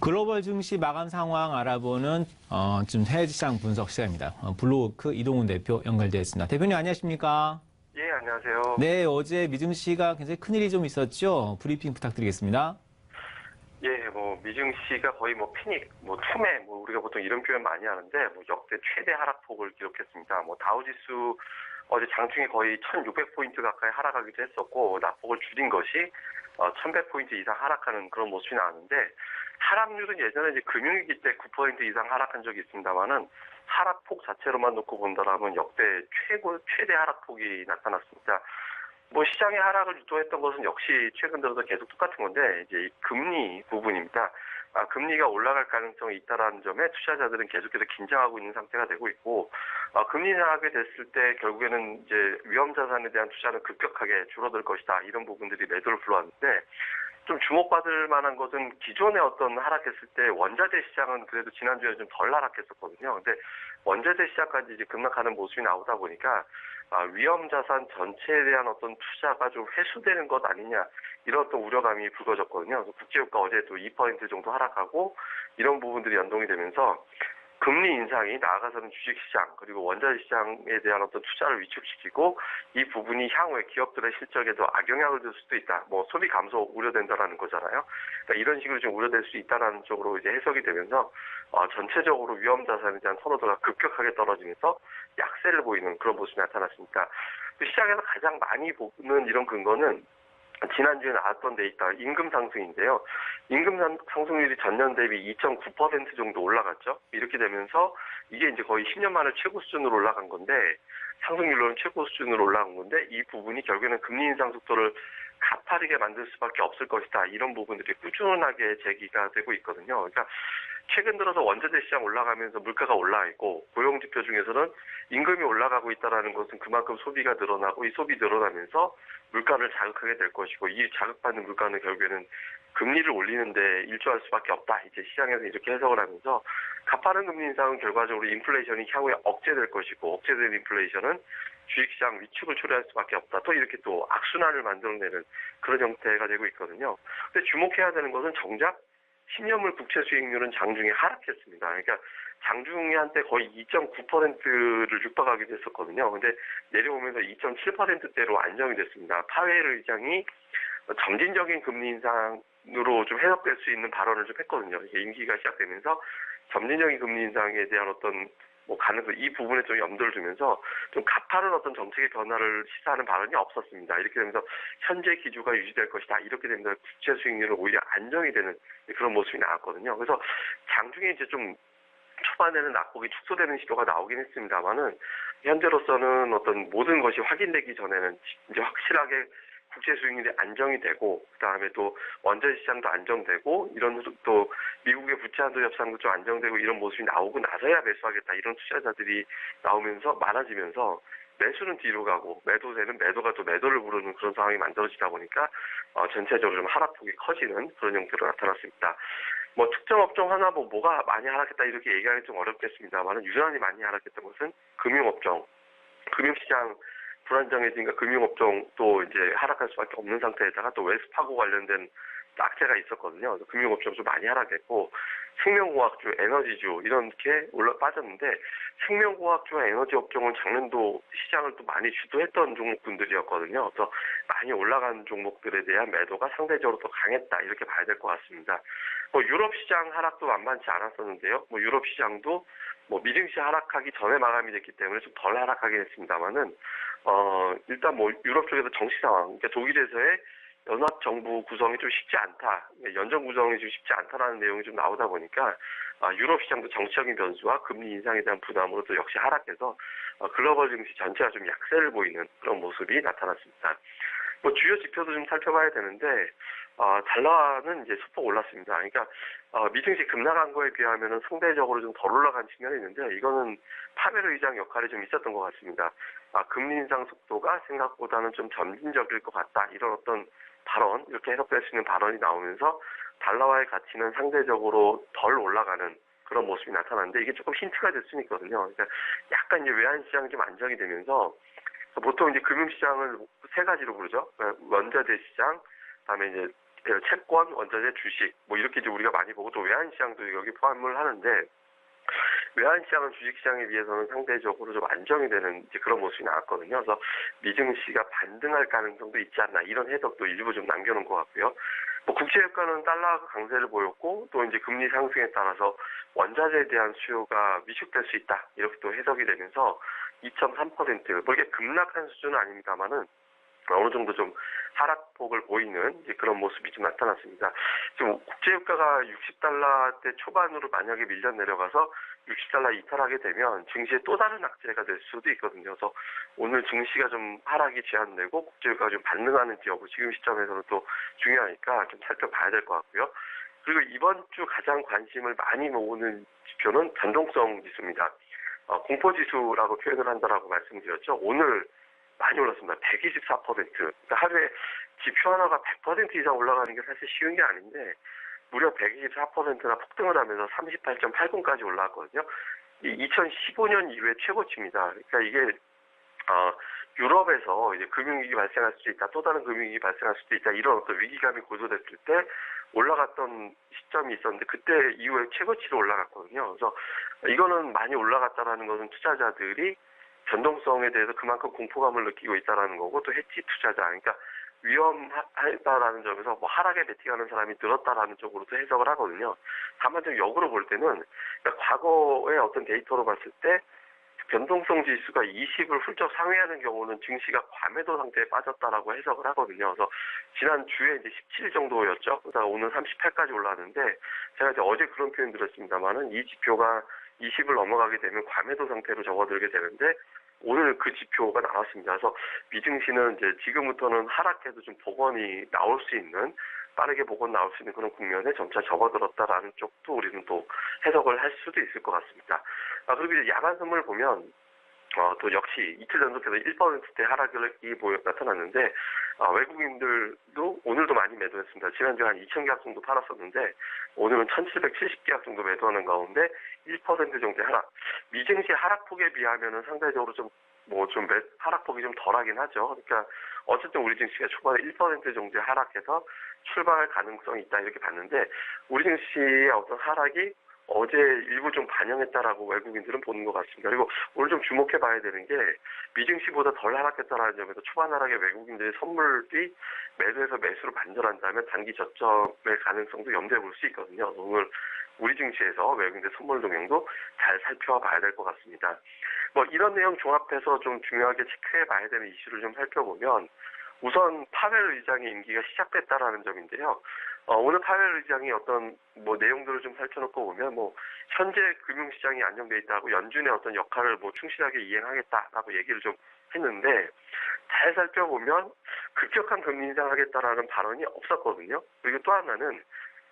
글로벌 증시 마감 상황 알아보는 좀 해외 시장 분석 시간입니다. 블루워크 이동훈 대표 연결되어 있습니다. 대표님 안녕하십니까? 예, 안녕하세요. 네, 어제 미증시가 굉장히 큰일이 좀 있었죠? 브리핑 부탁드리겠습니다. 예, 미증시가 거의 패닉, 투매, 우리가 보통 이런 표현 많이 하는데, 역대 최대 하락폭을 기록했습니다. 다우지수 어제 장중에 거의 1,600포인트 가까이 하락하기도 했었고, 낙폭을 줄인 것이 1,100포인트 이상 하락하는 그런 모습이 나왔는데, 하락률은 예전에 이제 금융위기 때 9% 이상 하락한 적이 있습니다만은, 하락폭 자체로만 놓고 본다라면 역대 최대 하락폭이 나타났습니다. 시장의 하락을 유도했던 것은 역시 최근 들어서 계속 똑같은 건데, 이제 이 금리 부분입니다. 금리가 올라갈 가능성이 있다라는 점에 투자자들은 계속해서 긴장하고 있는 상태가 되고 있고, 금리 인하하게 됐을 때 결국에는 이제 위험 자산에 대한 투자는 급격하게 줄어들 것이다. 이런 부분들이 매도를 불러왔는데, 좀 주목받을 만한 것은 기존에 어떤 하락했을 때 원자재 시장은 그래도 지난주에 좀 덜 하락했었거든요. 근데 원자재 시장까지 이제 급락하는 모습이 나오다 보니까 위험 자산 전체에 대한 어떤 투자가 좀 회수되는 것 아니냐 이런 어떤 우려감이 불거졌거든요. 그래서 국제유가 어제 또 2% 정도 하락하고 이런 부분들이 연동이 되면서 금리 인상이 나아가서는 주식시장 그리고 원자재 시장에 대한 어떤 투자를 위축시키고 이 부분이 향후에 기업들의 실적에도 악영향을 줄 수도 있다. 소비 감소 우려된다라는 거잖아요. 그러니까 이런 식으로 좀 우려될 수 있다라는 쪽으로 이제 해석이 되면서 전체적으로 위험 자산에 대한 선호도가 급격하게 떨어지면서 약세를 보이는 그런 모습이 나타났습니다. 시장에서 가장 많이 보는 이런 근거는 지난주에 나왔던 데이터 임금 상승인데요. 임금 상승률이 전년 대비 2.9% 정도 올라갔죠. 이렇게 되면서 이게 이제 거의 10년 만에 최고 수준으로 올라간 건데 상승률로는 최고 수준으로 올라간 건데 이 부분이 결국에는 금리 인상 속도를 가파르게 만들 수밖에 없을 것이다. 이런 부분들이 꾸준하게 제기가 되고 있거든요. 그러니까 최근 들어서 원자재 시장 올라가면서 물가가 올라 있고 고용 지표 중에서는 임금이 올라가고 있다는 것은 그만큼 소비가 늘어나고 이 소비 늘어나면서 물가를 자극하게 될 것이고 이 자극받는 물가는 결국에는 금리를 올리는데 일조할 수밖에 없다. 이제 시장에서 이렇게 해석을 하면서 가파른 금리 인상은 결과적으로 인플레이션이 향후에 억제될 것이고 억제된 인플레이션은 주식시장 위축을 초래할 수밖에 없다. 또 이렇게 또 악순환을 만들어내는 그런 형태가 되고 있거든요. 근데 주목해야 되는 것은 정작 10년물 국채 수익률은 장중에 하락했습니다. 그러니까 장중에 한때 거의 2.9%를 육박하기도 했었거든요. 근데 내려오면서 2.7%대로 안정이 됐습니다. 파웰 의장이 점진적인 금리 인상으로 좀 해석될 수 있는 발언을 좀 했거든요. 이게 임기가 시작되면서 점진적인 금리 인상에 대한 어떤 가능성 이 부분에 좀 염두를 두면서 좀 가파른 어떤 정책의 변화를 시사하는 발언이 없었습니다. 이렇게 되면서 현재 기조가 유지될 것이다. 이렇게 되면서 국채 수익률은 오히려 안정이 되는 그런 모습이 나왔거든요. 그래서 장중에 이제 좀 초반에는 낙폭이 축소되는 시도가 나오긴 했습니다만은 현재로서는 어떤 모든 것이 확인되기 전에는 이제 확실하게 국채 수익률이 안정이 되고 그다음에 또 원자재 시장도 안정되고 이런 또 미국의 부채 한도 협상도 좀 안정되고 이런 모습이 나오고 나서야 매수하겠다 이런 투자자들이 나오면서 많아지면서 매수는 뒤로 가고 매도세는 매도가 또 매도를 부르는 그런 상황이 만들어지다 보니까 전체적으로 좀 하락폭이 커지는 그런 형태로 나타났습니다. 특정 업종 하나 뭐가 많이 하락했다 이렇게 얘기하기 좀 어렵겠습니다만 유난히 많이 하락했던 것은 금융업종, 금융시장 불안정해지니까 금융업종도 이제 하락할 수밖에 없는 상태에다가 또 웰스파고 관련된 악재가 있었거든요. 그래서 금융업종 좀 많이 하락했고 생명공학주, 에너지주 이렇게 빠졌는데 생명공학주와 에너지 업종은 작년도 시장을 또 많이 주도했던 종목군들이었거든요. 그래서 많이 올라간 종목들에 대한 매도가 상대적으로 더 강했다 이렇게 봐야 될 것 같습니다. 유럽 시장 하락도 만만치 않았었는데요. 유럽 시장도 미증시 하락하기 전에 마감이 됐기 때문에 좀 덜 하락하긴 했습니다만은 일단 유럽 쪽에서 정치 상황, 그러니까 독일에서의 연합 정부 구성이 좀 쉽지 않다, 연정 구성이 좀 쉽지 않다라는 내용이 좀 나오다 보니까 유럽 시장도 정치적인 변수와 금리 인상에 대한 부담으로 또 역시 하락해서 글로벌 증시 전체가 좀 약세를 보이는 그런 모습이 나타났습니다. 주요 지표도 좀 살펴봐야 되는데 달러는 이제 소폭 올랐습니다. 그러니까 미증시 급락한 거에 비하면은 상대적으로 좀 덜 올라간 측면이 있는데 이거는 파웰 의장 역할이 좀 있었던 것 같습니다. 금리 인상 속도가 생각보다는 좀 점진적일 것 같다. 이런 어떤 발언, 이렇게 해석될 수 있는 발언이 나오면서 달러와의 가치는 상대적으로 덜 올라가는 그런 모습이 나타났는데 이게 조금 힌트가 될 수는 있거든요. 그러니까 약간 이제 외환 시장이 좀 안정이 되면서 보통 이제 금융시장을 세 가지로 부르죠. 원자재 시장, 그다음에 이제 채권, 원자재, 주식 뭐 이렇게 이제 우리가 많이 보고 또 외환시장도 여기 포함을 하는데 외환시장은 주식시장에 비해서는 상대적으로 좀 안정이 되는 이제 그런 모습이 나왔거든요. 그래서 미증시가 반등할 가능성도 있지 않나 이런 해석도 일부 좀 남겨놓은 것 같고요. 뭐 국제유가는 달러가 강세를 보였고 또 이제 금리 상승에 따라서 원자재에 대한 수요가 위축될 수 있다 이렇게 또 해석이 되면서 2.3% 뭐 이게 급락한 수준은 아닙니다만은 어느 정도 좀 하락폭을 보이는 이제 그런 모습이 좀 나타났습니다. 지금 국제유가가 60달러대 초반으로 만약에 밀려 내려가서 60달러 이탈하게 되면 증시에 또 다른 악재가 될 수도 있거든요. 그래서 오늘 증시가 좀 하락이 제한되고 국제유가가 좀 반등하는지 여부 지금 시점에서는 또 중요하니까 좀 살펴봐야 될 것 같고요. 그리고 이번 주 가장 관심을 많이 모으는 지표는 변동성 지수입니다. 공포지수라고 표현을 한다라고 말씀드렸죠. 오늘 많이 올랐습니다. 124%. 그러니까 하루에 지표 하나가 100% 이상 올라가는 게 사실 쉬운 게 아닌데 무려 124%나 폭등을 하면서 38.80까지 올라왔거든요. 이 2015년 이후에 최고치입니다. 그러니까 이게 유럽에서 이제 금융위기 발생할 수도 있다, 또 다른 금융위기 발생할 수도 있다 이런 어떤 위기감이 고조됐을 때 올라갔던 시점이 있었는데 그때 이후에 최고치로 올라갔거든요. 그래서 이거는 많이 올라갔다라는 것은 투자자들이 변동성에 대해서 그만큼 공포감을 느끼고 있다라는 거고 또 해치 투자자 그러니까 위험하다라는 점에서 뭐 하락에 베팅하는 사람이 늘었다라는 쪽으로도 해석을 하거든요. 다만 좀 역으로 볼 때는 그러니까 과거의 어떤 데이터로 봤을 때 변동성 지수가 20을 훌쩍 상회하는 경우는 증시가 과매도 상태에 빠졌다라고 해석을 하거든요. 그래서 지난 주에 이제 17 정도였죠. 그러다가 오늘 38까지 올라왔는데 제가 이제 어제 그런 표현 드렸습니다만은 이 지표가 20을 넘어가게 되면 과매도 상태로 접어들게 되는데 오늘 그 지표가 나왔습니다. 그래서 미증시는 이제 지금부터는 하락해도 좀 복원이 나올 수 있는 빠르게 복원 나올 수 있는 그런 국면에 점차 접어들었다라는 쪽도 우리는 또 해석을 할 수도 있을 것 같습니다. 그리고 이제 야간 선물 보면 또 역시 이틀 연속해서 1%대 하락이 나타났는데 외국인들도 오늘도 많이 매도했습니다. 지난주에 한 2,000계약 정도 팔았었는데 오늘은 1,770계약 정도 매도하는 가운데 1% 정도의 하락. 미증시 하락폭에 비하면은 상대적으로 하락폭이 좀 덜하긴 하죠. 그러니까 어쨌든 우리 증시가 초반에 1% 정도의 하락해서 출발 가능성이 있다 이렇게 봤는데 우리 증시의 어떤 하락이 어제 일부 좀 반영했다라고 외국인들은 보는 것 같습니다. 그리고 오늘 좀 주목해봐야 되는 게 미증시보다 덜 하락했다라는 점에서 초반 하락에 외국인들의 선물이 매도에서 매수로 반전한다면 단기 저점의 가능성도 염두에 볼 수 있거든요. 오늘 우리 증시에서 외국인들 선물 동향도 잘 살펴봐야 될 것 같습니다. 뭐 이런 내용 종합해서 좀 중요하게 체크해봐야 되는 이슈를 좀 살펴보면 우선 파웰 의장의 임기가 시작됐다라는 점인데요. 오늘 파웰 의장이 어떤 내용들을 좀 살펴놓고 보면 현재 금융시장이 안정돼 있다고 연준의 어떤 역할을 충실하게 이행하겠다라고 얘기를 좀 했는데 잘 살펴보면 급격한 금리 인상하겠다라는 발언이 없었거든요. 그리고 또 하나는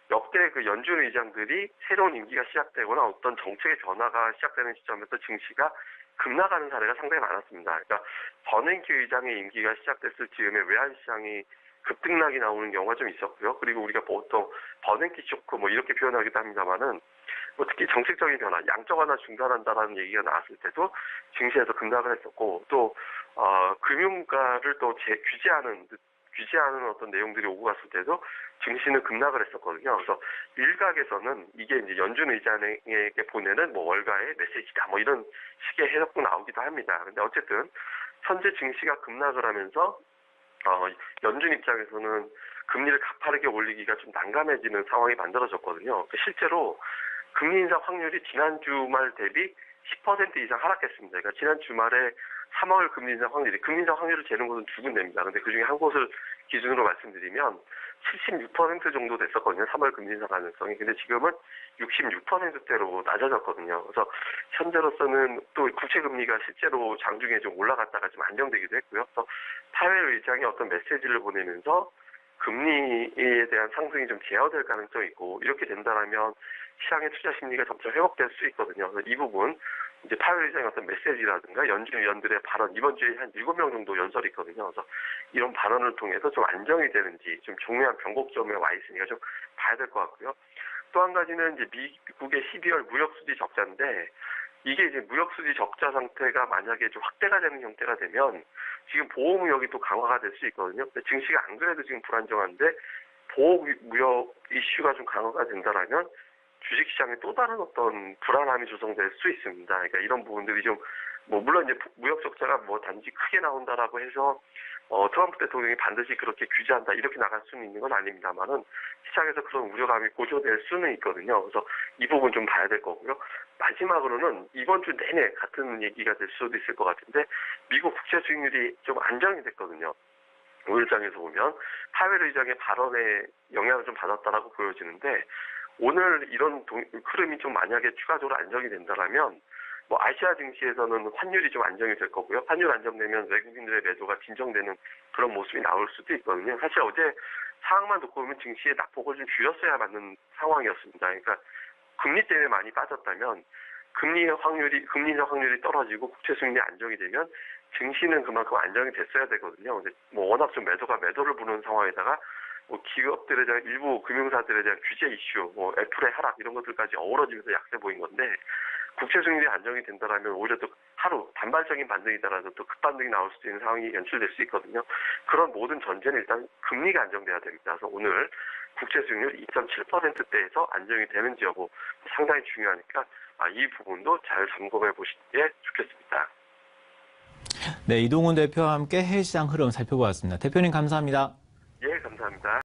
역대 그 연준 의장들이 새로운 임기가 시작되거나 어떤 정책의 변화가 시작되는 시점에서 증시가 급락하는 사례가 상당히 많았습니다. 그러니까 버냉키 의장의 임기가 시작됐을 즈음에 외환시장이 급등락이 나오는 경우가 좀 있었고요. 그리고 우리가 보통 버냉키 쇼크 이렇게 표현하기도 합니다만은 특히 정책적인 변화, 양적 완화 중단한다라는 얘기가 나왔을 때도 증시에서 급락을 했었고 또 금융가를 또 규제하는 어떤 내용들이 오고 갔을 때도 증시는 급락을 했었거든요. 그래서 일각에서는 이게 이제 연준 의장에게 보내는 월가의 메시지다 이런 식의 해석도 나오기도 합니다. 근데 어쨌든 현재 증시가 급락을 하면서 연준 입장에서는 금리를 가파르게 올리기가 좀 난감해지는 상황이 만들어졌거든요. 실제로 금리 인상 확률이 지난 주말 대비 10% 이상 하락했습니다. 그러니까 지난 주말에 3월 금리 인상 확률을 재는 곳은 두 군데입니다. 근데 그중에 한 곳을 기준으로 말씀드리면 76% 정도 됐었거든요. 3월 금리 인상 가능성이. 근데 지금은 66%대로 낮아졌거든요. 그래서 현재로서는 또 국채 금리가 실제로 장중에 좀 올라갔다가 좀 안정되기도 했고요. 그래서 파웰 의장이 어떤 메시지를 보내면서 금리에 대한 상승이 좀 제어될 가능성이 있고 이렇게 된다면 시장의 투자 심리가 점차 회복될 수 있거든요. 그래서 이 부분 이제 파웰 의장의 어떤 메시지라든가 연준 위원들의 발언 이번 주에 한 7명 정도 연설이 있거든요. 그래서 이런 발언을 통해서 좀 안정이 되는지 좀 중요한 변곡점에 와 있으니까 좀 봐야 될 것 같고요. 또 한 가지는 이제 미국의 12월 무역수지 적자인데 이게 이제 무역수지 적자 상태가 만약에 좀 확대가 되는 형태가 되면 지금 보호무역이 또 강화가 될 수 있거든요. 근데 증시가 안 그래도 지금 불안정한데 보호 무역 이슈가 좀 강화가 된다라면 주식시장에 또 다른 어떤 불안함이 조성될 수 있습니다. 그러니까 이런 부분들이 좀, 물론 이제 무역 적자가 단지 크게 나온다라고 해서, 트럼프 대통령이 반드시 그렇게 규제한다, 이렇게 나갈 수는 있는 건 아닙니다만은, 시장에서 그런 우려감이 고조될 수는 있거든요. 그래서 이 부분 좀 봐야 될 거고요. 마지막으로는 이번 주 내내 같은 얘기가 될 수도 있을 것 같은데, 미국 국채 수익률이 좀 안정이 됐거든요. 오일장에서 보면 파웰 의장의 발언에 영향을 좀 받았다라고 보여지는데, 오늘 이런 흐름이 좀 만약에 추가적으로 안정이 된다라면 아시아 증시에서는 환율이 좀 안정이 될 거고요. 환율 안정되면 외국인들의 매도가 진정되는 그런 모습이 나올 수도 있거든요. 사실 어제 상황만 놓고 보면 증시의 낙폭을 좀 줄였어야 맞는 상황이었습니다. 그러니까 금리 때문에 많이 빠졌다면 금리적 확률이 떨어지고 국채 수익률이 안정이 되면 증시는 그만큼 안정이 됐어야 되거든요. 근데 워낙 좀 매도를 부는 상황에다가 기업들에 대한 일부 금융사들에 대한 규제 이슈, 애플의 하락 이런 것들까지 어우러지면서 약세 보인 건데, 국채 수익률이 안정이 된다라면 오히려 또 하루 단발적인 반등이 따라서 또 급반등이 나올 수도 있는 상황이 연출될 수 있거든요. 그런 모든 전제는 일단 금리가 안정돼야 됩니다. 그래서 오늘 국채 수익률 2.7%대에서 안정이 되는지 여부 상당히 중요하니까 이 부분도 잘 점검해 보시는 게 좋겠습니다. 네, 이동훈 대표와 함께 해외시장 흐름 살펴보았습니다. 대표님 감사합니다. 예, 감사합니다.